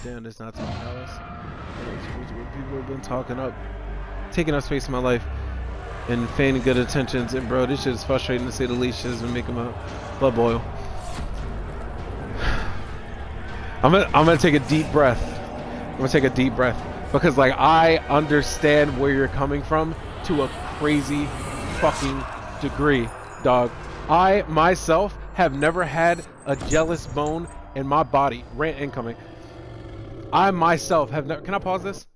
understand is not to be jealous. People have been talking up, taking up space in my life, and feigning good intentions. And bro, this shit is frustrating to say the least. Shit has been making my blood boil. I'm gonna take a deep breath. I'm gonna take a deep breath because like I understand where you're coming from to a crazy fucking degree, dog. I myself have never had a jealous bone in my body. Rant incoming. I myself have never. Can I pause this?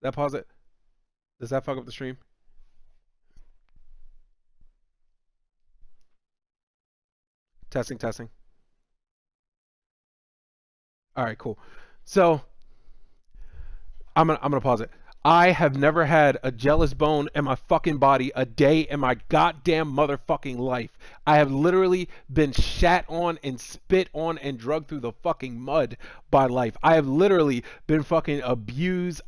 That pause it? Does that fuck up the stream? Testing, testing. All right, cool. So I'm gonna pause it. I have never had a jealous bone in my fucking body a day in my goddamn motherfucking life. I have literally been shat on and spit on and drugged through the fucking mud by life. I have literally been fucking abused,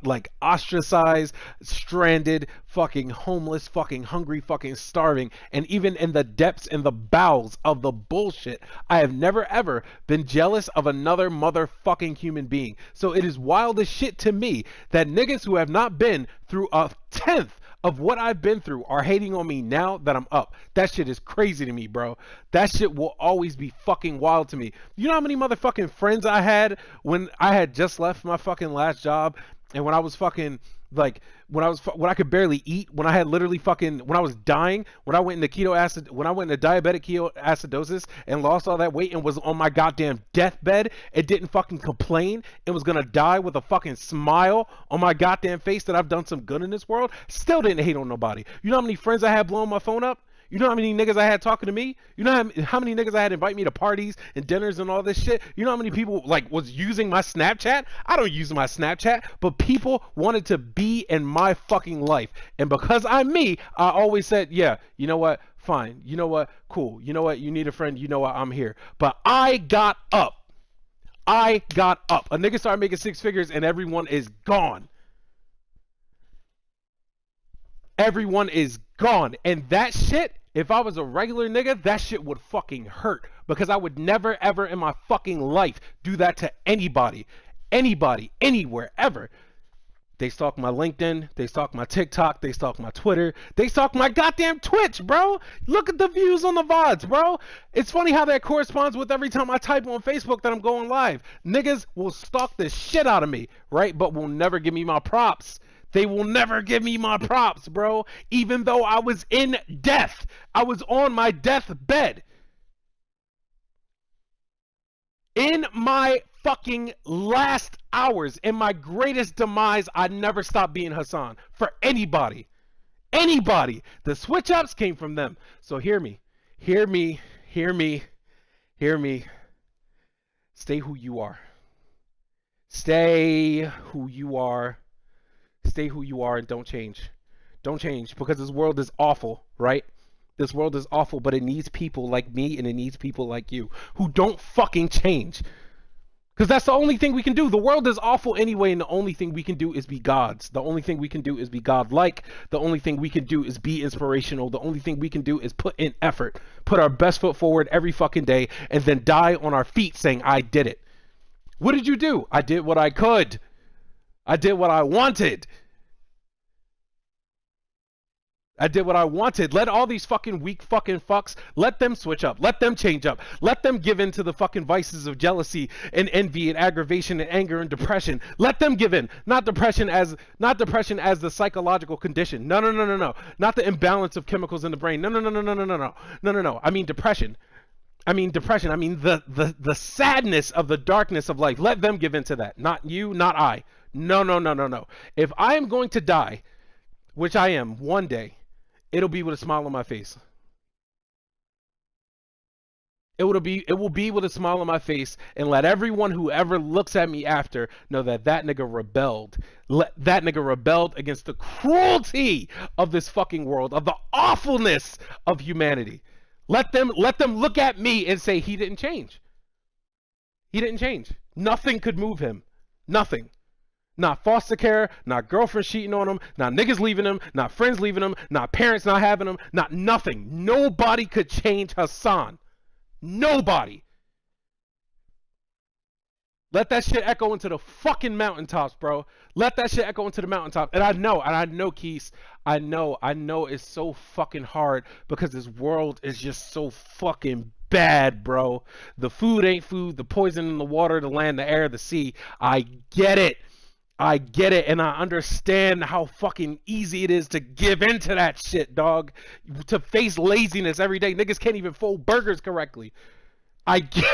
like ostracized, stranded, fucking homeless, fucking hungry, fucking starving, and even in the depths and the bowels of the bullshit, I have never ever been jealous of another motherfucking human being. So it is wild as shit to me that niggas who have not been through a tenth of what I've been through are hating on me now that I'm up. That shit is crazy to me, bro. That shit will always be fucking wild to me. You know how many motherfucking friends I had when I had just left my fucking last job, and when I was fucking like when I could barely eat, when I had literally fucking, when I was dying, when I went into diabetic ketoacidosis and lost all that weight and was on my goddamn deathbed and didn't fucking complain and was gonna die with a fucking smile on my goddamn face that I've done some good in this world, still didn't hate on nobody. You know how many friends I had blowing my phone up? You know how many niggas I had talking to me? You know how many niggas I had invite me to parties and dinners and all this shit? You know how many people like was using my Snapchat? I don't use my Snapchat, but people wanted to be in my fucking life. And because I'm me, I always said, yeah, you know what? Fine. You know what? Cool. You know what? You need a friend. You know what? I'm here. But I got up. I got up. A nigga started making six figures and everyone is gone. Everyone is gone. And that shit, if I was a regular nigga, that shit would fucking hurt because I would never ever in my fucking life do that to anybody, anywhere, ever. They stalk my LinkedIn, they stalk my TikTok, they stalk my Twitter, they stalk my goddamn Twitch, bro. Look at the views on the VODs, bro. It's funny how that corresponds with every time I type on Facebook that I'm going live. Niggas will stalk the shit out of me, right? But will never give me my props. They will never give me my props, bro. Even though I was in death. I was on my deathbed. In my fucking last hours, in my greatest demise, I never stopped being Hassan. For anybody. Anybody. The switch ups came from them. So hear me. Hear me. Hear me. Hear me. Stay who you are. Stay who you are. Stay who you are and don't change. Don't change because this world is awful, right? This world is awful, but it needs people like me and it needs people like you who don't fucking change. Because that's the only thing we can do. The world is awful anyway, and the only thing we can do is be gods. The only thing we can do is be godlike. The only thing we can do is be inspirational. The only thing we can do is put in effort, put our best foot forward every fucking day, and then die on our feet saying, I did it. What did you do? I did what I could. I did what I wanted. I did what I wanted. Let all these fucking weak fucking fucks, let them switch up. Let them change up. Let them give in to the fucking vices of jealousy and envy and aggravation and anger and depression. Let them give in. Not depression as the psychological condition. No. Not the imbalance of chemicals in the brain. No. I mean depression. I mean the sadness of the darkness of life. Let them give in to that. Not you, not I. No. If I am going to die, which I am one day, it'll be with a smile on my face. It will be with a smile on my face, and let everyone who ever looks at me after know that nigga rebelled. That nigga rebelled against the cruelty of this fucking world, of the awfulness of humanity. Let them look at me and say he didn't change. He didn't change. Nothing could move him. Nothing. Not foster care, not girlfriend cheating on him, not niggas leaving him, not friends leaving him, not parents not having him, not nothing. Nobody could change Hassan. Nobody. Let that shit echo into the fucking mountaintops, bro. Let that shit echo into the mountaintops. And I know, Keith, I know it's so fucking hard because this world is just so fucking bad, bro. The food ain't food, the poison in the water, the land, the air, the sea. I get it. I get it, and I understand how fucking easy it is to give into that shit, dog. To face laziness every day. Niggas can't even fold burgers correctly. I get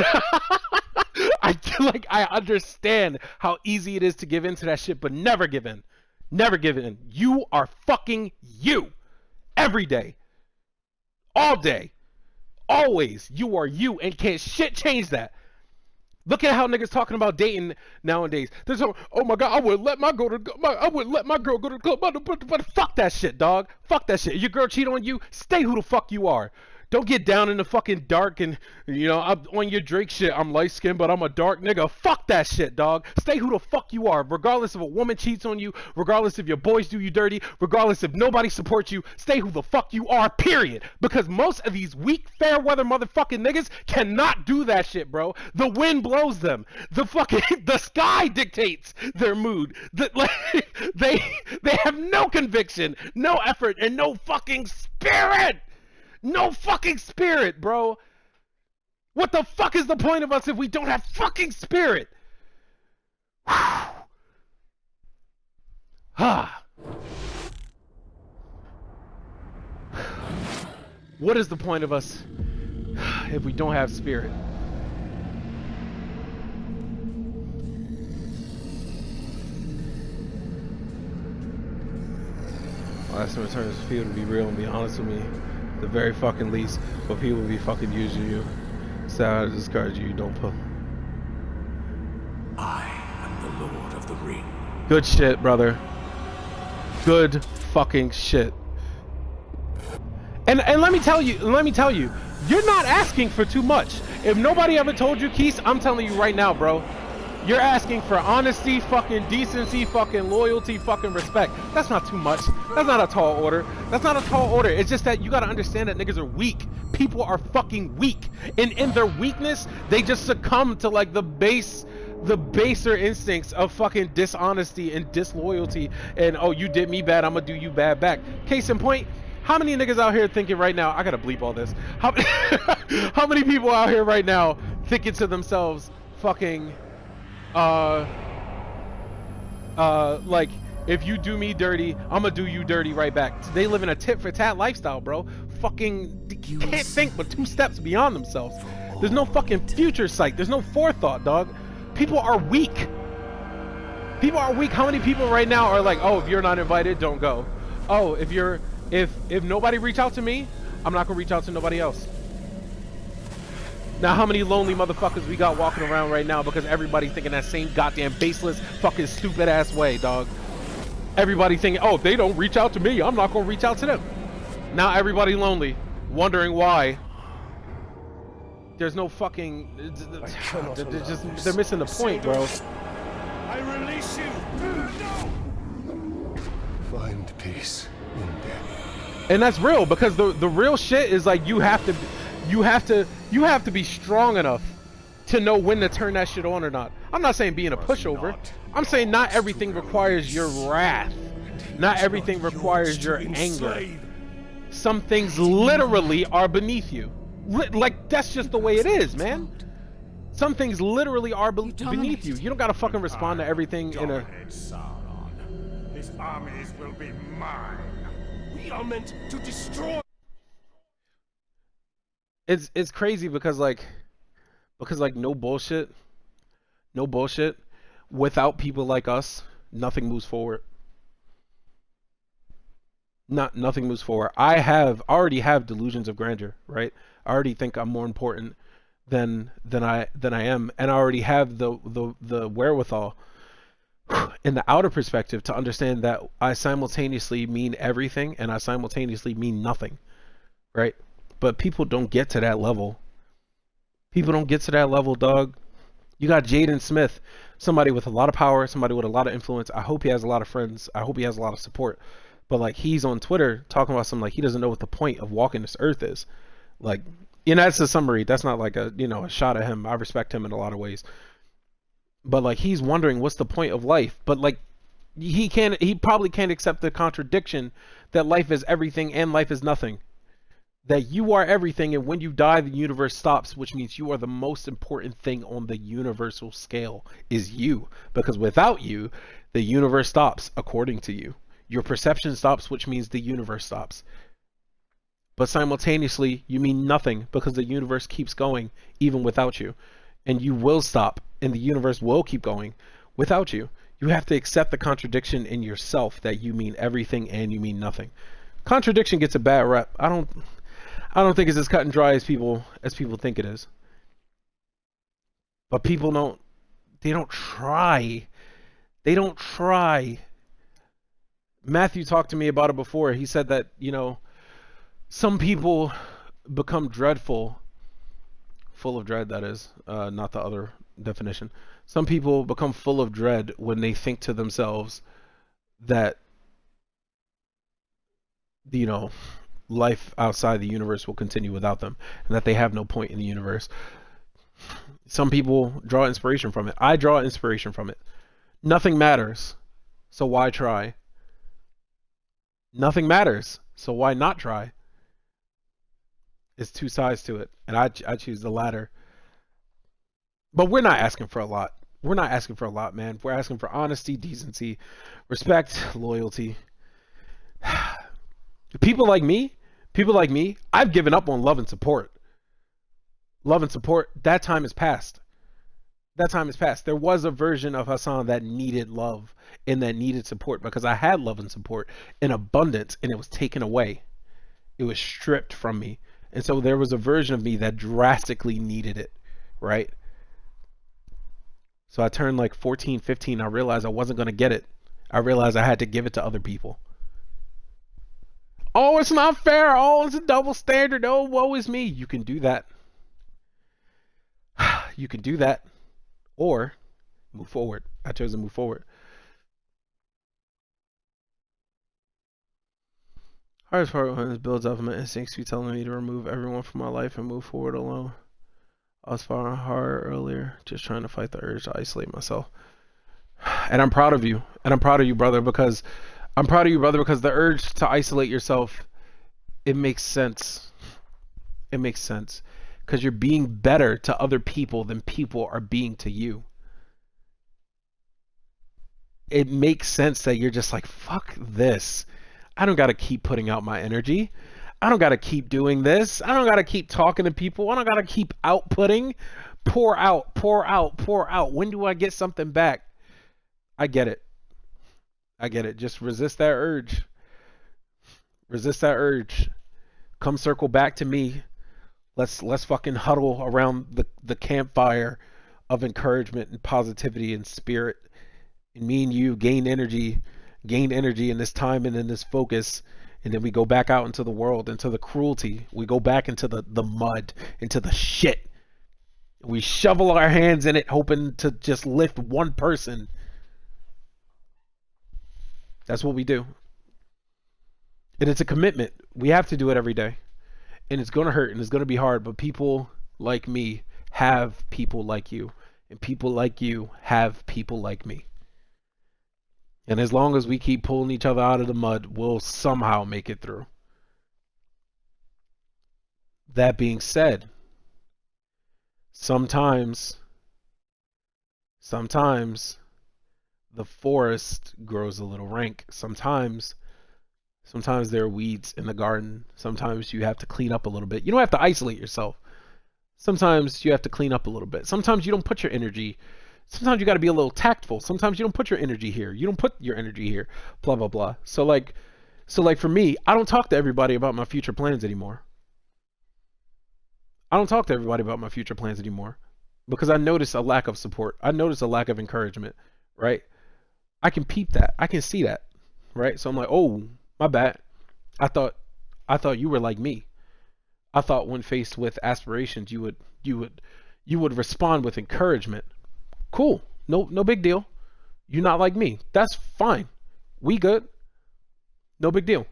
I understand how easy it is to give into that shit, but never give in. Never give in. You are fucking you. Every day. All day. Always. You are you, and can't shit change that. Look at how niggas talking about dating nowadays. There's oh my god, I wouldn't let my girl go to the club. But fuck that shit, dog. Fuck that shit. Your girl cheat on you, stay who the fuck you are. Don't get down in the fucking dark and, you know, I'm on your Drake shit. I'm light skinned, but I'm a dark nigga. Fuck that shit, dog. Stay who the fuck you are. Regardless if a woman cheats on you, regardless if your boys do you dirty, regardless if nobody supports you, stay who the fuck you are, period. Because most of these weak, fair weather motherfucking niggas cannot do that shit, bro. The wind blows them. The sky dictates their mood. They have no conviction, no effort, and no fucking spirit. No fucking spirit, bro. What the fuck is the point of us if we don't have fucking spirit? What is the point of us if we don't have spirit? Well, that's when it turns for people to be real and be honest with me. The very fucking least, but people will be fucking using you. So how to discard you, don't pull. I am the Lord of the Ring. Good shit, brother. Good fucking shit. And let me tell you, you're not asking for too much. If nobody ever told you, Keith, I'm telling you right now, bro. You're asking for honesty, fucking decency, fucking loyalty, fucking respect. That's not too much. That's not a tall order. That's not a tall order. It's just that you gotta understand that niggas are weak. People are fucking weak. And in their weakness, they just succumb to like the baser instincts of fucking dishonesty and disloyalty. And, oh, you did me bad, I'm gonna do you bad back. Case in point, how many niggas out here thinking right now, I gotta bleep all this. How many people out here right now thinking to themselves, fucking, like, if you do me dirty, I'm gonna do you dirty right back. They live in a tit for tat lifestyle, bro. Fucking can't think but 2 steps beyond themselves. There's no fucking future sight. There's no forethought, dog. People are weak. People are weak. How many people right now are like, oh, if you're not invited, don't go. Oh, if nobody reach out to me, I'm not gonna reach out to nobody else. Now, how many lonely motherfuckers we got walking around right now because everybody thinking that same goddamn baseless, fucking stupid ass way, dog. Everybody thinking, oh, if they don't reach out to me, I'm not gonna reach out to them. Now everybody lonely, wondering why. There's no fucking. They're missing the point, bro. I release you. No. Find peace in death. And that's real because the real shit is like you have to be strong enough to know when to turn that shit on or not. I'm not saying being a pushover. I'm saying not everything requires your wrath. Not everything requires your anger. Some things literally are beneath you. Like, that's just the way it is, man. Some things literally are beneath you. You don't gotta fucking respond to everything in a... Sauron. His armies will be mine. We are meant to destroy... It's crazy because like no bullshit, without people like us, nothing moves forward. Nothing moves forward. I already have delusions of grandeur, right? I already think I'm more important than I am, and I already have the wherewithal in the outer perspective to understand that I simultaneously mean everything and I simultaneously mean nothing, right? But people don't get to that level. People don't get to that level, dog. You got Jaden Smith, somebody with a lot of power, somebody with a lot of influence. I hope he has a lot of friends. I hope he has a lot of support. But like, he's on Twitter talking about something like he doesn't know what the point of walking this earth is. Like, that's a summary. That's not like a shot at him. I respect him in a lot of ways. But like he's wondering what's the point of life. But like he probably can't accept the contradiction that life is everything and life is nothing. That you are everything, and when you die the universe stops, which means you are the most important thing on the universal scale is you, because without you the universe stops according to you. Your perception stops, which means the universe stops. But simultaneously you mean nothing because the universe keeps going even without you, and you will stop and the universe will keep going without you. You have to accept the contradiction in yourself that you mean everything and you mean nothing. Contradiction gets a bad rep. I don't think it's as cut and dry as people think it is. But people don't try. They don't try. Matthew talked to me about it before. He said that, some people become dreadful, full of dread, that is, not the other definition. Some people become full of dread when they think to themselves that, life outside the universe will continue without them and that they have no point in the universe. Some people draw inspiration from it. I draw inspiration from it. Nothing matters, so why try? Nothing matters, so why not try? It's two sides to it, and I choose the latter. But we're not asking for a lot. We're not asking for a lot, man. We're asking for honesty, decency, respect, loyalty. People like me, I've given up on love and support. Love and support, that time is past. That time is past. There was a version of Hassan that needed love and that needed support because I had love and support in abundance and it was taken away. It was stripped from me. And so there was a version of me that drastically needed it, right? So I turned like 14, 15. I realized I wasn't going to get it. I realized I had to give it to other people. Oh, it's not fair. Oh, it's a double standard. Oh, woe is me. You can do that. You can do that. Or move forward. I chose to move forward. Hardest part when this builds up, my instincts be telling me to remove everyone from my life and move forward alone. I was far hard earlier, just trying to fight the urge to isolate myself. And I'm proud of you. And I'm proud of you, brother, because the urge to isolate yourself, it makes sense. It makes sense. Because you're being better to other people than people are being to you. It makes sense that you're just like, fuck this. I don't got to keep putting out my energy. I don't got to keep doing this. I don't got to keep talking to people. I don't got to keep outputting. Pour out, pour out, pour out. When do I get something back? I get it. I get it. Just resist that urge. Resist that urge. Come circle back to me. Let's fucking huddle around the campfire of encouragement and positivity and spirit. And me and you gain energy in this time and in this focus. And then we go back out into the world, into the cruelty. We go back into the mud, into the shit. We shovel our hands in it, hoping to just lift one person. That's what we do. And it's a commitment. We have to do it every day. And it's going to hurt and it's going to be hard. But people like me have people like you. And people like you have people like me. And as long as we keep pulling each other out of the mud, we'll somehow make it through. That being said, sometimes the forest grows a little rank. Sometimes there are weeds in the garden. Sometimes you have to clean up a little bit. You don't have to isolate yourself. Sometimes you have to clean up a little bit. Sometimes you don't put your energy. Sometimes you got to be a little tactful. Sometimes you don't put your energy here. You don't put your energy here. Blah, blah, blah. So like for me, I don't talk to everybody about my future plans anymore. I don't talk to everybody about my future plans anymore because I notice a lack of support. I notice a lack of encouragement, right? I can peep that. I can see that, right? So I'm like, oh, my bad. I thought you were like me. I thought when faced with aspirations, you would respond with encouragement. Cool. No big deal. You're not like me. That's fine. We good. No big deal.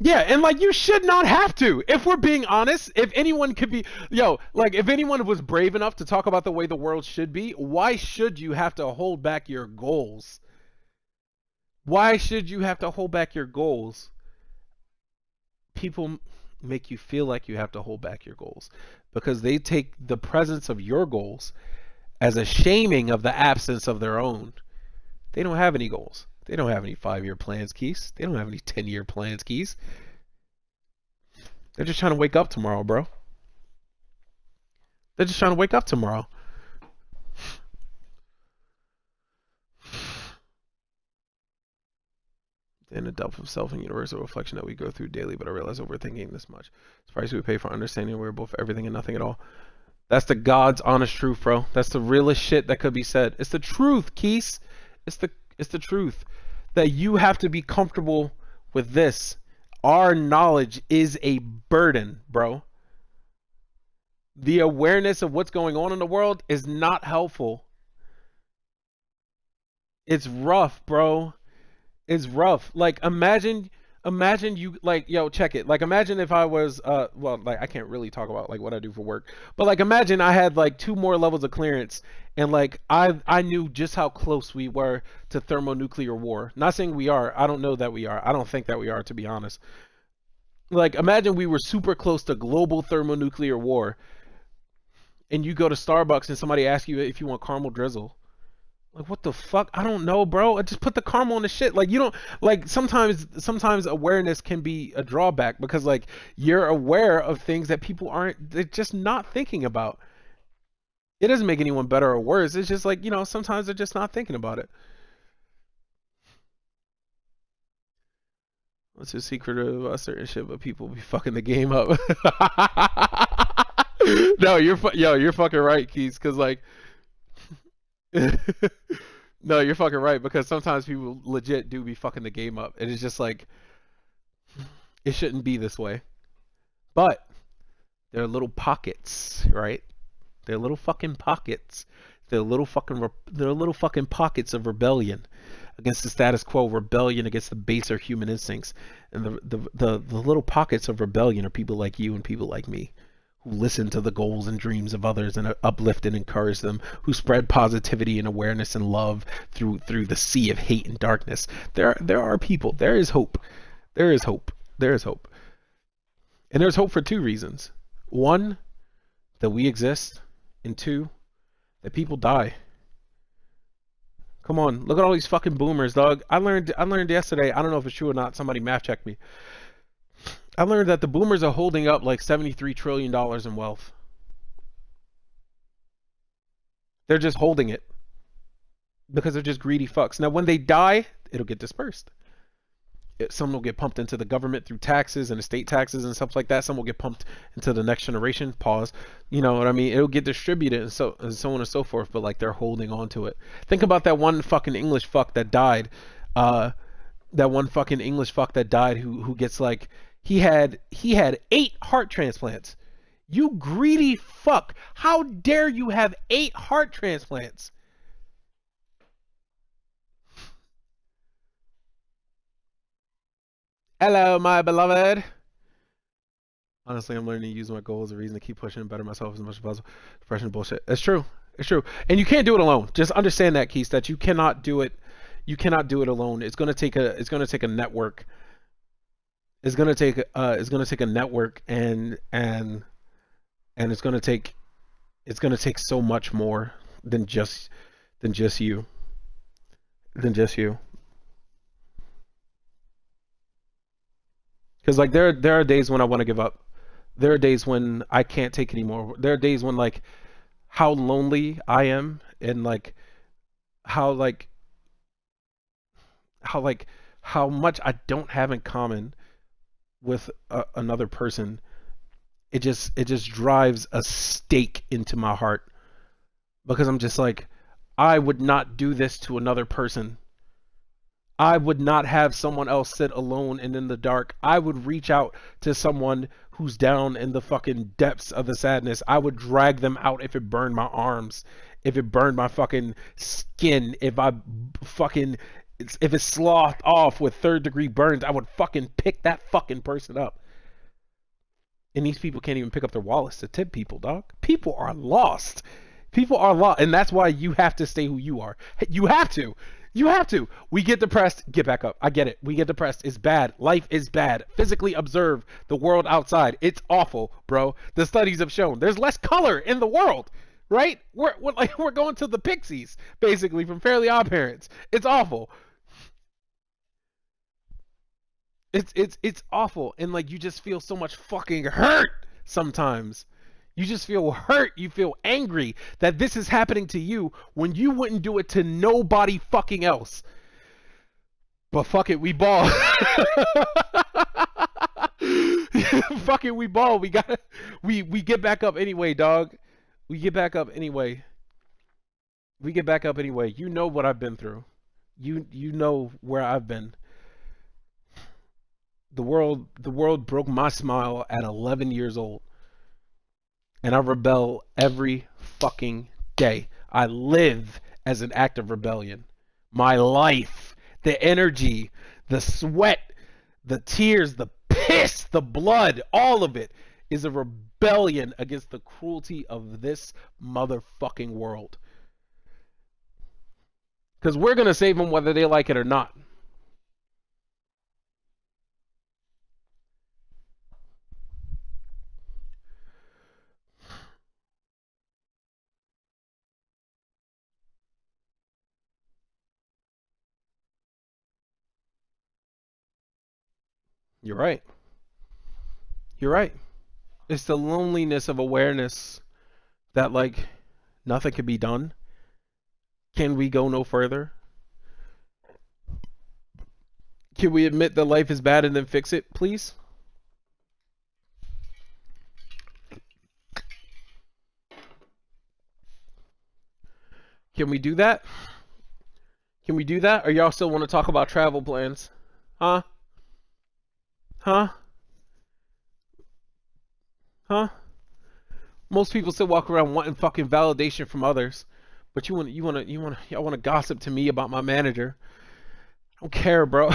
Yeah, and like you should not have to. If we're being honest, if anyone could be, like if anyone was brave enough to talk about the way the world should be, why should you have to hold back your goals? Why should you have to hold back your goals? People make you feel like you have to hold back your goals because they take the presence of your goals as a shaming of the absence of their own. They don't have any goals. They don't have any 5-year plans, Keys. They don't have any 10-year plans, Keys. They're just trying to wake up tomorrow, bro. They're just trying to wake up tomorrow. In the depth of self and universal reflection that we go through daily, but I realize overthinking this much. It's the price we pay for understanding we're both everything and nothing at all. That's the God's honest truth, bro. That's the realest shit that could be said. It's the truth, Keys. It's the truth. That you have to be comfortable with this. Our knowledge is a burden, bro. The awareness of what's going on in the world is not helpful. It's rough, bro. It's rough. Like imagine you like, check it. Like imagine if I was well, like I can't really talk about like what I do for work, but like imagine I had like 2 more levels of clearance and like I knew just how close we were to thermonuclear war. Not saying we are. I don't know that we are. I don't think that we are, to be honest. Like imagine we were super close to global thermonuclear war and you go to Starbucks and somebody asks you if you want caramel drizzle. Like what the fuck? I don't know, bro. I just put the caramel on the shit. Like you don't like sometimes awareness can be a drawback because like you're aware of things that people aren't, they're just not thinking about. It doesn't make anyone better or worse. It's just like, sometimes they're just not thinking about it. What's the secret of a certain shit, but people be fucking the game up. No, you're fucking right, Keys, because like no, you're fucking right because sometimes people legit do be fucking the game up. And it's just like it shouldn't be this way. But there are little pockets, right? They're little fucking pockets. They're little fucking pockets of rebellion against the status quo, rebellion against the baser human instincts. And the little pockets of rebellion are people like you and people like me, who listen to the goals and dreams of others and uplift and encourage them, who spread positivity and awareness and love through the sea of hate and darkness. There are people. There is hope. There is hope. There is hope. And there's hope for 2 reasons. 1, that we exist, and 2, that people die. Come on, look at all these fucking boomers, dog. I learned yesterday, I don't know if it's true or not, somebody math checked me. I learned that the boomers are holding up like $73 trillion in wealth. They're just holding it because they're just greedy fucks. Now, when they die, it'll get dispersed. Some will get pumped into the government through taxes and estate taxes and stuff like that. Some will get pumped into the next generation. Pause. You know what I mean? It'll get distributed and so on and so forth. But like they're holding on to it. Think about that one fucking English fuck that died. That one fucking English fuck that died who gets like he had 8 heart transplants. You greedy fuck! How dare you have 8 heart transplants? Hello, my beloved. Honestly, I'm learning to use my goals as a reason to keep pushing and better myself as much as possible. Depression bullshit. It's true. It's true. And you can't do it alone. Just understand that, Keith, that you cannot do it. You cannot do it alone. It's gonna take a network. It's gonna take a network and it's gonna take so much more than just you. Because like there are days when I want to give up. There are days when I can't take anymore. There are days when like how lonely I am and like how much I don't have in common with another person. It just drives a stake into my heart because I'm just like, I would not do this to another person. I would not have someone else sit alone and in the dark. I would reach out to someone who's down in the fucking depths of the sadness. I would drag them out if it burned my arms, if it burned my fucking skin, if I fucking if it's slothed off with 3rd-degree burns, I would fucking pick that fucking person up. And these people can't even pick up their wallets to tip people, dog. People are lost. People are lost. And that's why you have to stay who you are. You have to. You have to. We get depressed. Get back up. I get it. We get depressed. It's bad. Life is bad. Physically observe the world outside. It's awful, bro. The studies have shown there's less color in the world, right? We're going to the Pixies, basically, from Fairly Odd Parents. It's awful. It's awful, and like you just feel so much fucking hurt sometimes. You just feel hurt. You feel angry that this is happening to you when you wouldn't do it to nobody fucking else. But fuck it, we ball. Fuck it, we ball. We get back up anyway, dog. We get back up anyway. We get back up anyway. You know what I've been through. You know where I've been. The world broke my smile at 11 years old. And I rebel every fucking day. I live as an act of rebellion. My life, the energy, the sweat, the tears, the piss, the blood, all of it is a rebellion against the cruelty of this motherfucking world. Because we're going to save them whether they like it or not. You're right. You're right. It's the loneliness of awareness that, like, nothing can be done. Can we go no further? Can we admit that life is bad and then fix it, please? Can we do that? Can we do that? Or y'all still want to talk about travel plans? Huh? Huh? Huh? Most people still walk around wanting fucking validation from others, but y'all want to gossip to me about my manager. I don't care, bro.